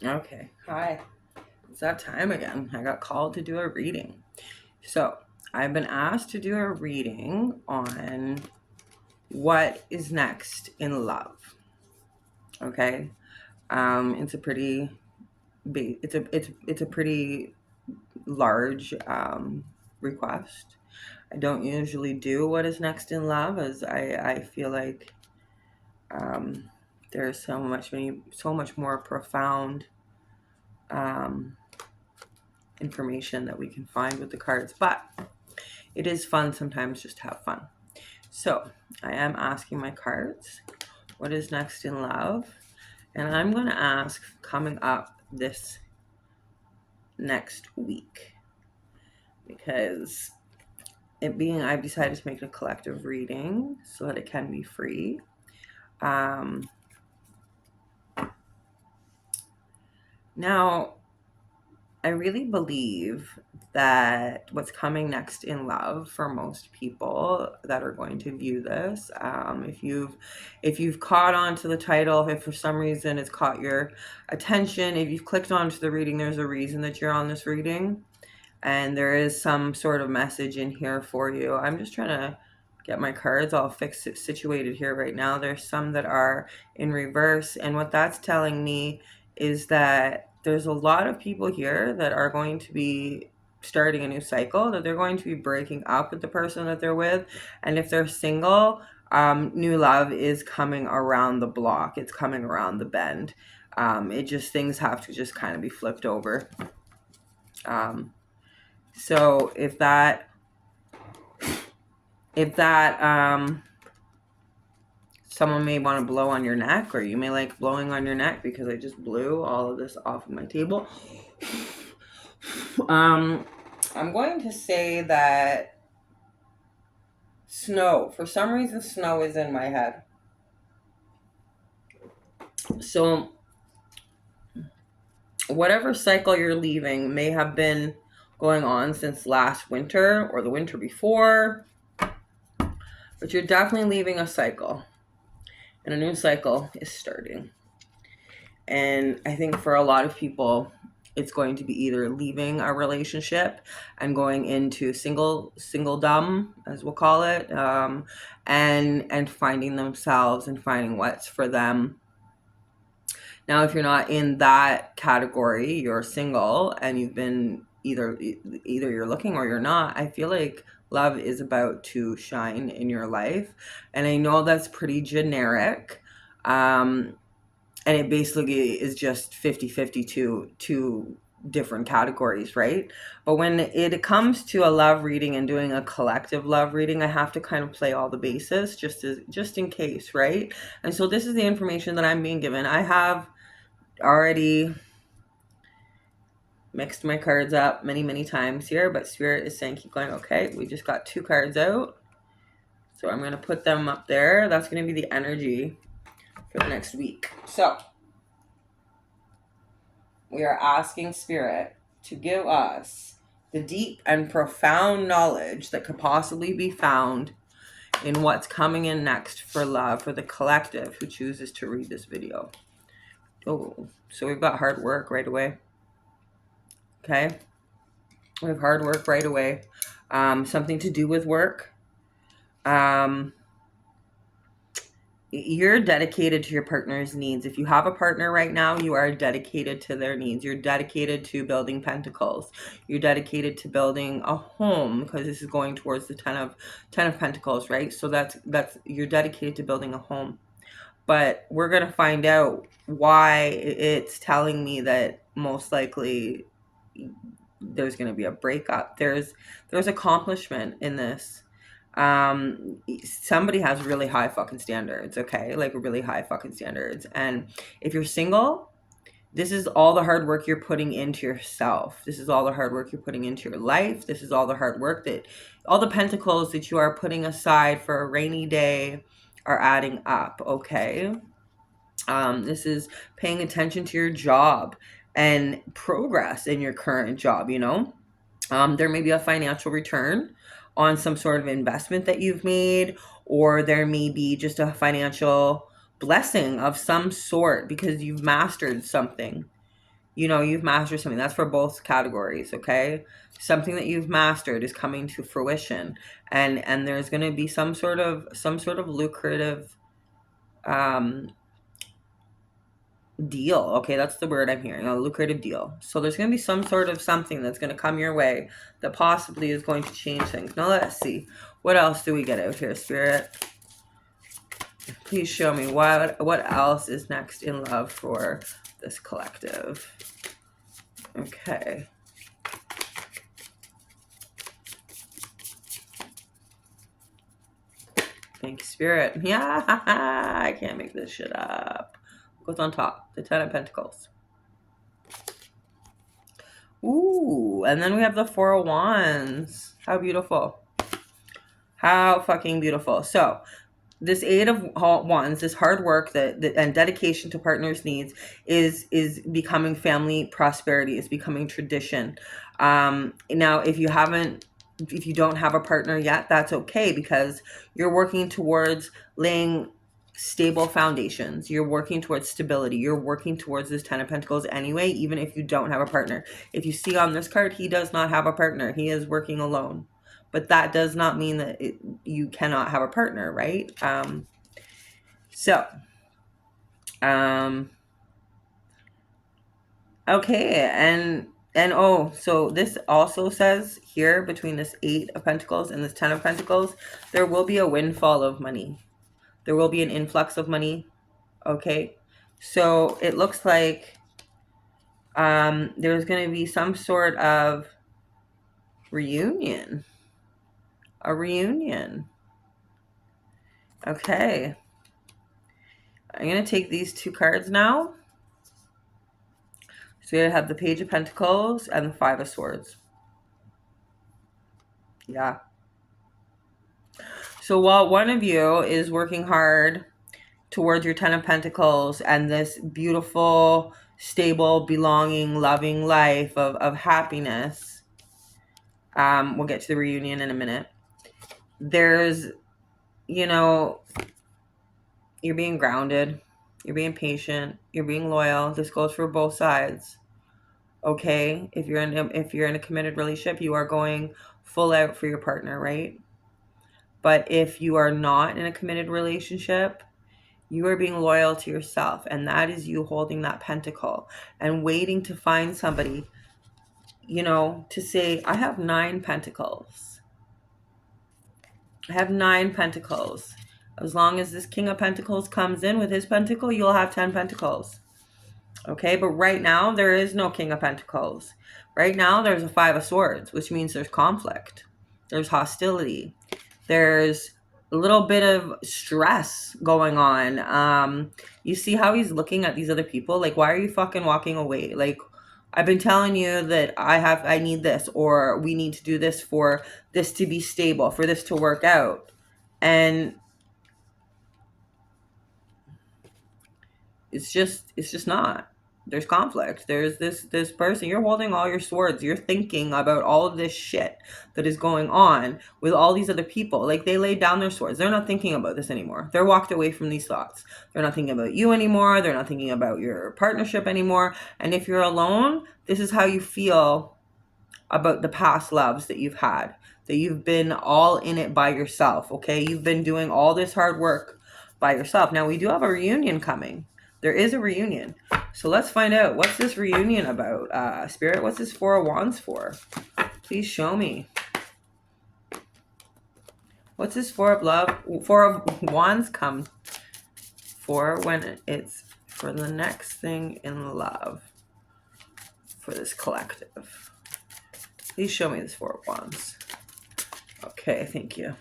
Okay, hi. It's that time again. I got called to do a reading. So, I've been asked to do a reading on what is next in love. Okay? It's a pretty big it's a pretty large request. I don't usually do what is next in love as I feel like um there's so much more profound um information that we can find with the cards, but it is fun sometimes just to have fun. So I am asking my cards, what is next in love? And I'm going to ask coming up this next week because I've decided to make it a collective reading so that it can be free. Um, Now, I really believe that what's coming next in love for most people that are going to view this, if you've caught on to the title, if for some reason it's caught your attention, if you've clicked onto the reading, there's a reason that you're on this reading, and there is some sort of message in here for you. I'm just trying to get my cards all fixed situated here right now. There's some that are in reverse, and what that's telling me is that there's a lot of people here that are going to be starting a new cycle, that they're going to be breaking up with the person that they're with. And if they're single, new love is coming around the block, it's coming around the bend. It just, things have to just kind of be flipped over. So if that someone may want to blow on your neck, or you may like blowing on your neck, because I just blew all of this off of my table. I'm going to say that snow, for some reason snow is in my head. So whatever cycle you're leaving may have been going on since last winter or the winter before, but you're definitely leaving a cycle, and a new cycle is starting. And I think for a lot of people, it's going to be either leaving a relationship and going into singledom, as we'll call it, and finding themselves and finding what's for them. Now, if you're not in that category, you're single and you've been either you're looking or you're not. I feel like love is about to shine in your life, and I know that's pretty generic. And it basically is just 50-50 to two different categories, right? But when it comes to a love reading and doing a collective love reading, I have to kind of play all the bases just in case, right? And so this is the information that I'm being given. I have already mixed my cards up many times here, but Spirit is saying keep going. Okay, we just got two cards out, so I'm going to put them up there. That's going to be the energy for the next week. So we are asking Spirit to give us the deep and profound knowledge that could possibly be found in what's coming in next for love for the collective who chooses to read this video. Oh, so we've got hard work right away. Okay, we have hard work right away. Something to do with work. You're dedicated to your partner's needs. If you have a partner right now, you are dedicated to their needs. You're dedicated to building pentacles. You're dedicated to building a home, because this is going towards the 10 of pentacles, right? So that's you're dedicated to building a home. But we're going to find out why it's telling me that most likely there's going to be a breakup. There's accomplishment in this. Somebody has really high fucking standards, okay? Like really high fucking standards. And if you're single, this is all the hard work you're putting into yourself. This is all the hard work you're putting into your life. This is all the hard work all the pentacles that you are putting aside for a rainy day are adding up, okay? This is paying attention to your job and progress in your current job, you know? There may be a financial return on some sort of investment that you've made, or there may be just a financial blessing of some sort because you've mastered something. you've mastered something. That's for both categories, okay? Something that you've mastered is coming to fruition, and there's going to be some sort of lucrative deal. Okay, that's the word I'm hearing, a lucrative deal. So there's going to be some sort of something that's going to come your way that possibly is going to change things. Now let's see, what else do we get out here, Spirit? Please show me what else is next in love for this collective. Okay. Thank you, Spirit. Yeah, I can't make this shit up. What's on top? The Ten of Pentacles. Ooh, and then we have the Four of Wands. How beautiful. How fucking beautiful. So this Eight of Wands, this hard work and dedication to partners' needs is becoming family prosperity, is becoming tradition. Now, if you don't have a partner yet, that's okay, because you're working towards laying stable foundations. You're working towards stability. You're working towards this Ten of Pentacles anyway, even if you don't have a partner. If you see on this card, he does not have a partner. He is working alone. But that does not mean that you cannot have a partner, right? Okay, and oh, so this also says here, between this Eight of Pentacles and this Ten of Pentacles, there will be a windfall of money. There will be an influx of money. Okay, so it looks like there's going to be some sort of reunion. A reunion. Okay. I'm going to take these two cards now. So you have the Page of Pentacles and the Five of Swords. Yeah. So while one of you is working hard towards your Ten of Pentacles and this beautiful, stable, belonging, loving life of happiness, we'll get to the reunion in a minute. There's, you're being grounded, you're being patient, you're being loyal. This goes for both sides. Okay, if you're in a committed relationship, you are going full out for your partner, right? But if you are not in a committed relationship, you are being loyal to yourself, and that is you holding that pentacle and waiting to find somebody, to say, I have 9 pentacles. I have 9 pentacles. As long as this King of Pentacles comes in with his pentacle, you'll have 10 pentacles. Okay, but right now there is no King of Pentacles. Right now there's a Five of Swords, which means there's conflict. There's hostility. There's a little bit of stress going on. You see how he's looking at these other people? Like, why are you fucking walking away? Like, I've been telling you that I need this, or we need to do this for this to be stable, for this to work out. And it's just not. There's conflict. There's this person. You're holding all your swords. You're thinking about all of this shit that is going on with all these other people. Like, they laid down their swords. They're not thinking about this anymore. They're walked away from these thoughts. They're not thinking about you anymore. They're not thinking about your partnership anymore. And if you're alone, this is how you feel about the past loves that you've had, that you've been all in it by yourself. Okay, you've been doing all this hard work by yourself. Now, we do have a reunion coming. There is a reunion. So let's find out, what's this reunion about? Spirit, what's this Four of Wands for? Please show me. What's this Four of Wands come for when it's for the next thing in love for this collective? Please show me this Four of Wands. Okay, thank you.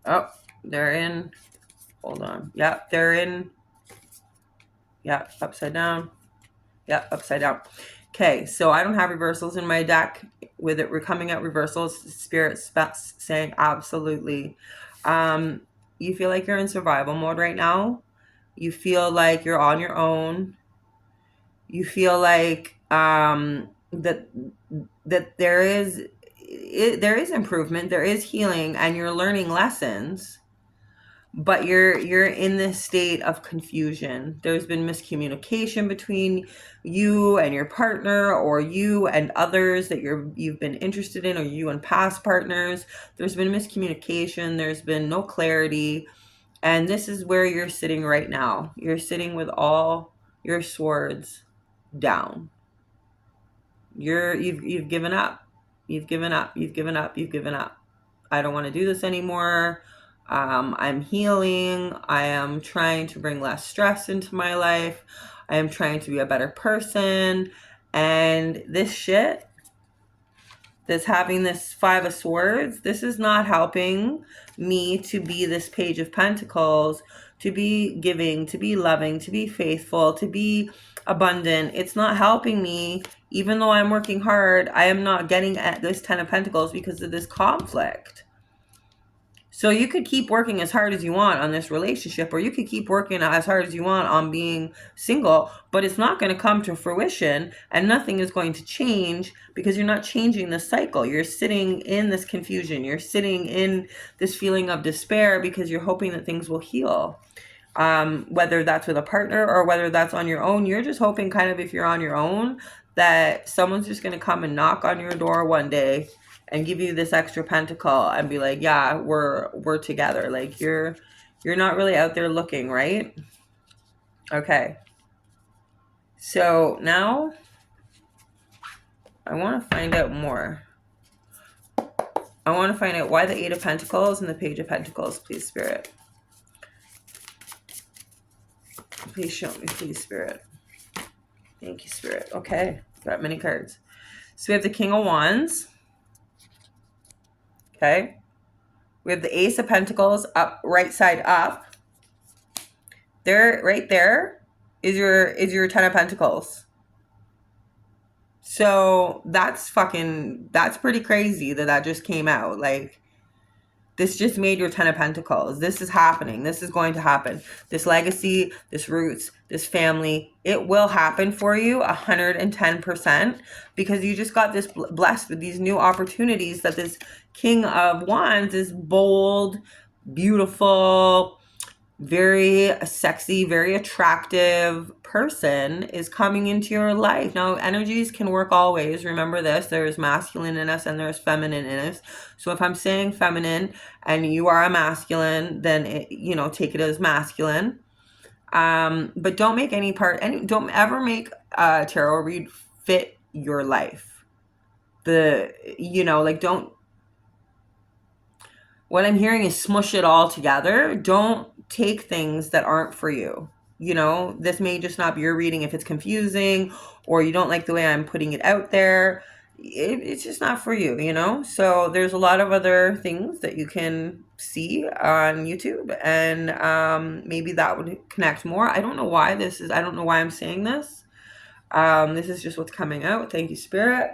Oh, they're in. Hold on. Yep, they're in. Yep, upside down. Yep, upside down. Okay, so I don't have reversals in my deck. With it, we're coming out reversals. Spirit saying absolutely. You feel like you're in survival mode right now. You feel like you're on your own. You feel like that there is improvement, there is healing, and you're learning lessons. but you're in this state of confusion. There's been miscommunication between you and your partner, or you and others that you've been interested in, or you and past partners. There's been miscommunication. There's been no clarity. And this is where you're sitting right now. You're sitting with all your swords down. You've given up. You've given up. You've given up. You've given up. I don't want to do this anymore. I'm healing. I am trying to bring less stress into my life. I am trying to be a better person. And this shit, this having this Five of Swords, this is not helping me to be this Page of Pentacles, to be giving, to be loving, to be faithful, to be abundant. It's not helping me. Even though I'm working hard, I am not getting at this Ten of Pentacles because of this conflict. So you could keep working as hard as you want on this relationship, or you could keep working as hard as you want on being single, but it's not going to come to fruition, and nothing is going to change because you're not changing the cycle. You're sitting in this confusion. You're sitting in this feeling of despair because you're hoping that things will heal. Whether that's with a partner or whether that's on your own, you're just hoping, kind of, if you're on your own, that someone's just going to come and knock on your door one day and give you this extra pentacle and be like, yeah, we're together. Like, you're not really out there looking, right? Okay. So now I want to find out more. I want to find out why the Eight of Pentacles and the Page of Pentacles, please, Spirit. Please show me, please, Spirit. Thank you, Spirit. Okay. Got many cards. So we have the King of Wands. Okay. We have the Ace of Pentacles up, right side up. There, right there is your Ten of Pentacles. So that's pretty crazy that just came out. Like, this just made your Ten of Pentacles. This is happening. This is going to happen. This legacy, this roots, this family, it will happen for you 110%, because you just got this blessed with these new opportunities, that this King of Wands is bold, beautiful, very sexy, very attractive person is coming into your life. Now, energies can work always. Remember this. There's masculine in us and there's feminine in us. So if I'm saying feminine and you are a masculine, then take it as masculine. But don't make don't ever make a tarot read fit your life. Don't. What I'm hearing is smush it all together. Don't take things that aren't for you. This may just not be your reading if it's confusing, or you don't like the way I'm putting it out there. It's just not for you, So there's a lot of other things that you can see on YouTube, and maybe that would connect more. I don't know why I don't know why I'm saying this. This is just what's coming out. Thank you, Spirit.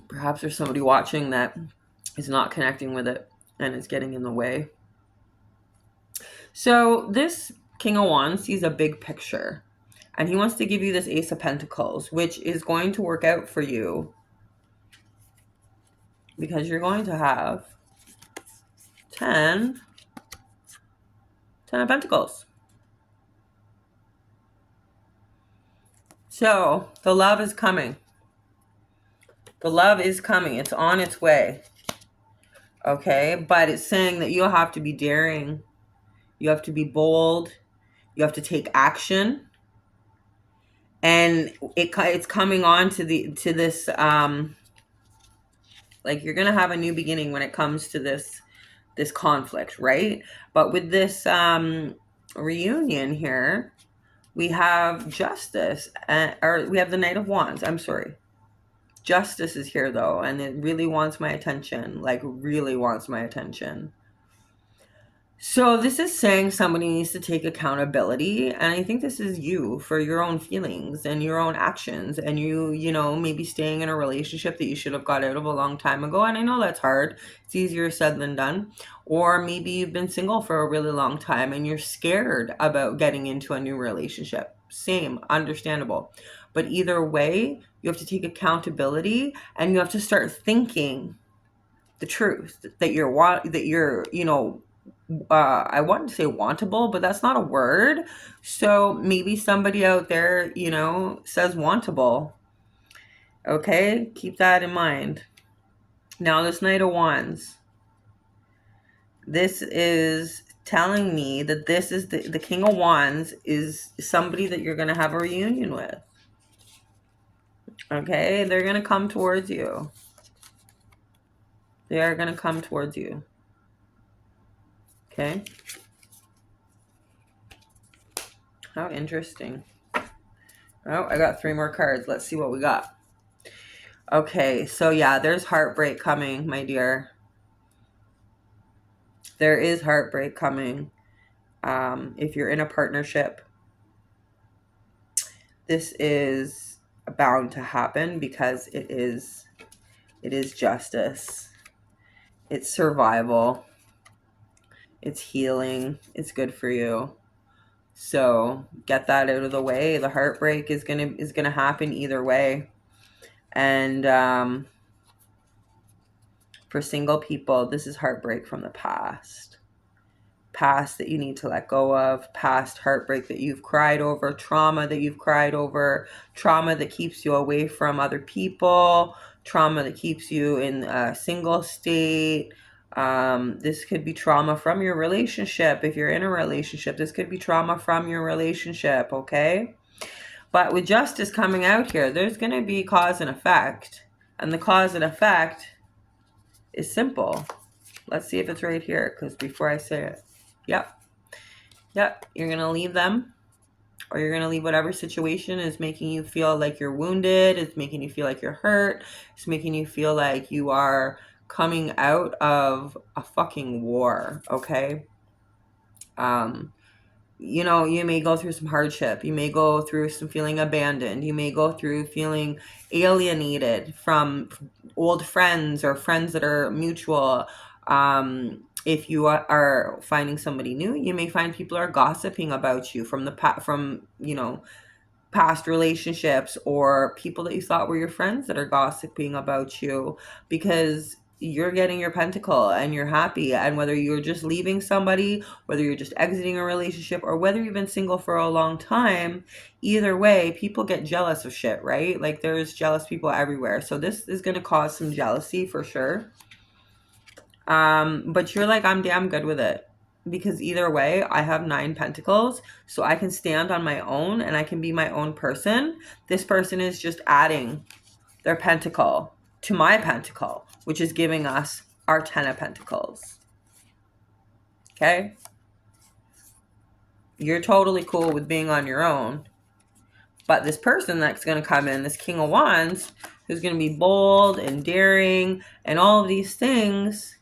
Perhaps there's somebody watching that is not connecting with it and it's getting in the way. So this King of Wands sees a big picture, and he wants to give you this Ace of Pentacles, which is going to work out for you because you're going to have 10 of Pentacles. So the love is coming. The love is coming. It's on its way. Okay, but it's saying that you have to be daring. You have to be bold. You have to take action. And it's coming on to this like, you're gonna have a new beginning when it comes to this conflict, right? But with this reunion here, we have Justice, or we have the Knight of Wands. I'm sorry. Justice is here though, and it really wants my attention, like really wants my attention. So this is saying somebody needs to take accountability, and I think this is you, for your own feelings and your own actions, and you maybe staying in a relationship that you should have got out of a long time ago. And I know that's hard. It's easier said than done. Or maybe you've been single for a really long time and you're scared about getting into a new relationship. Same, understandable. But either way, you have to take accountability, and you have to start thinking the truth, that you're, I want to say wantable, but that's not a word. So maybe somebody out there, says wantable. Okay, keep that in mind. Now, this Knight of Wands, this is telling me that this is the King of Wands is somebody that you're going to have a reunion with. Okay, they're going to come towards you. They are going to come towards you. Okay. How interesting. Oh, I got 3 more cards. Let's see what we got. Okay, so yeah, there's heartbreak coming, my dear. There is heartbreak coming. If you're in a partnership, this is bound to happen because it is justice. It's survival. It's healing. It's good for you. So get that out of the way. The heartbreak is gonna happen either way. And for single people, this is heartbreak from the past that you need to let go of, past heartbreak that you've cried over, trauma that you've cried over, trauma that keeps you away from other people, trauma that keeps you in a single state. This could be trauma from your relationship. If you're in a relationship, this could be trauma from your relationship. Okay, but with justice coming out here, there's going to be cause and effect, and the cause and effect is simple. Let's see if it's right here, because before I say it, yep, you're going to leave them, or you're going to leave whatever situation is making you feel like you're wounded, it's making you feel like you're hurt, it's making you feel like you are coming out of a fucking war. Okay. You may go through some hardship. You may go through some feeling abandoned. You may go through feeling alienated from old friends or friends that are mutual. If you are finding somebody new, you may find people are gossiping about you from past relationships, or people that you thought were your friends that are gossiping about you because you're getting your pentacle and you're happy. And whether you're just leaving somebody, whether you're just exiting a relationship, or whether you've been single for a long time, either way, people get jealous of shit, right? Like, there's jealous people everywhere. So this is going to cause some jealousy for sure. But you're like, I'm damn good with it. Because either way, I have 9 pentacles, so I can stand on my own and I can be my own person. This person is just adding their pentacle to my pentacle, which is giving us our 10 of pentacles. Okay? You're totally cool with being on your own. But this person that's going to come in, this King of Wands, who's going to be bold and daring and all of these things,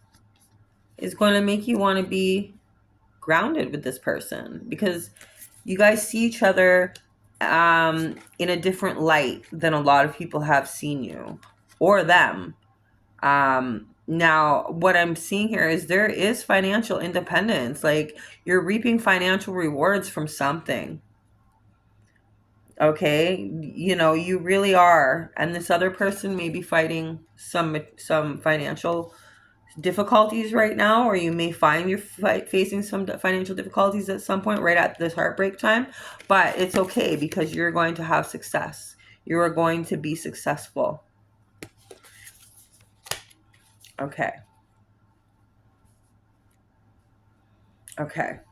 is going to make you want to be grounded with this person, because you guys see each other in a different light than a lot of people have seen you or them. Now, what I'm seeing here is there is financial independence. Like, you're reaping financial rewards from something. Okay, you really are. And this other person may be fighting some financial difficulties right now, or you may find you're facing some financial difficulties at some point right at this heartbreak time, but it's okay, because you're going to have success. You are going to be successful. Okay,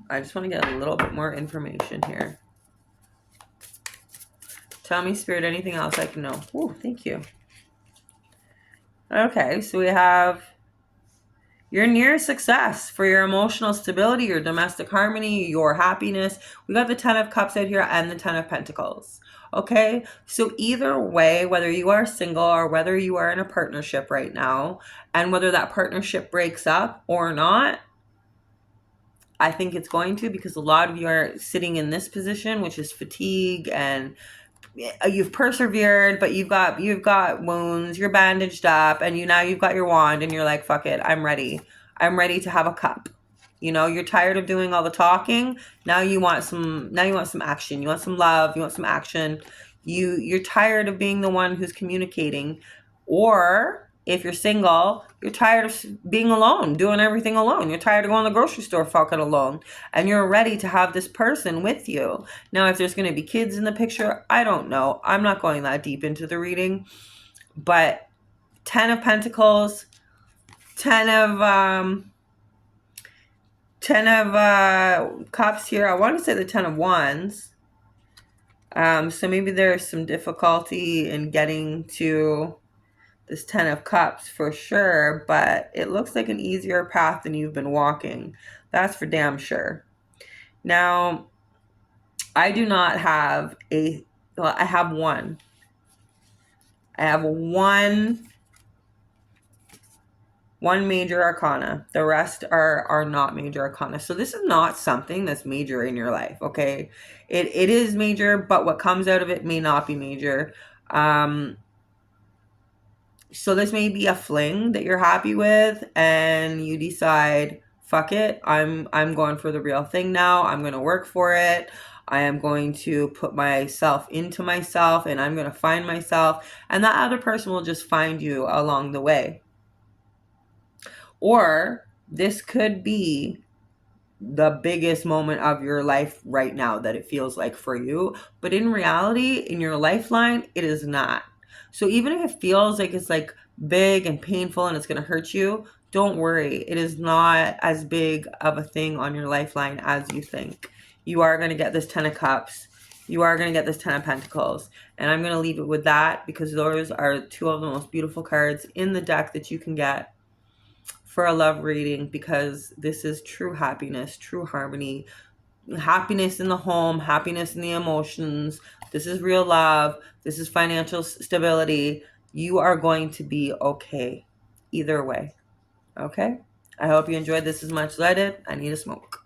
I just want to get a little bit more information here. Tell me, Spirit, anything else I can know. Ooh, thank you. Okay, so we have your near success for your emotional stability, your domestic harmony, your happiness. We got the 10 of Cups out here and the 10 of Pentacles. Okay, so either way, whether you are single or whether you are in a partnership right now, and whether that partnership breaks up or not, I think it's going to, because a lot of you are sitting in this position, which is fatigue, and you've persevered, but you've got wounds, you're bandaged up, and you've got your wand, and you're like, fuck it, I'm ready to have a cup. You're tired of doing all the talking. Now you want some action. You want some love, you want some action. You're tired of being the one who's communicating, or if you're single, you're tired of being alone, doing everything alone. You're tired of going to the grocery store fucking alone. And you're ready to have this person with you. Now, if there's going to be kids in the picture, I don't know. I'm not going that deep into the reading. But 10 of Pentacles, 10 of Cups here. I want to say the 10 of Wands. So maybe there's some difficulty in getting to this 10 of Cups for sure, but it looks like an easier path than you've been walking. That's for damn sure. Now, I do not have I have one. I have one major arcana. The rest are not major arcana. So this is not something that's major in your life, okay? It is major, but what comes out of it may not be major. So this may be a fling that you're happy with, and you decide, fuck it, I'm going for the real thing now. I'm going to work for it. I am going to put myself into myself, and I'm going to find myself, and that other person will just find you along the way. Or this could be the biggest moment of your life right now that it feels like for you, but in reality, in your lifeline, it is not. So even if it feels like it's like big and painful and it's going to hurt you, don't worry. It is not as big of a thing on your lifeline as you think. You are going to get this 10 of Cups. You are going to get this 10 of Pentacles. And I'm going to leave it with that because those are two of the most beautiful cards in the deck that you can get for a love reading, because this is true happiness, true harmony, happiness in the home, happiness in the emotions. This is real love. This is financial stability. You are going to be okay either way. Okay? I hope you enjoyed this as much as I did. I need a smoke.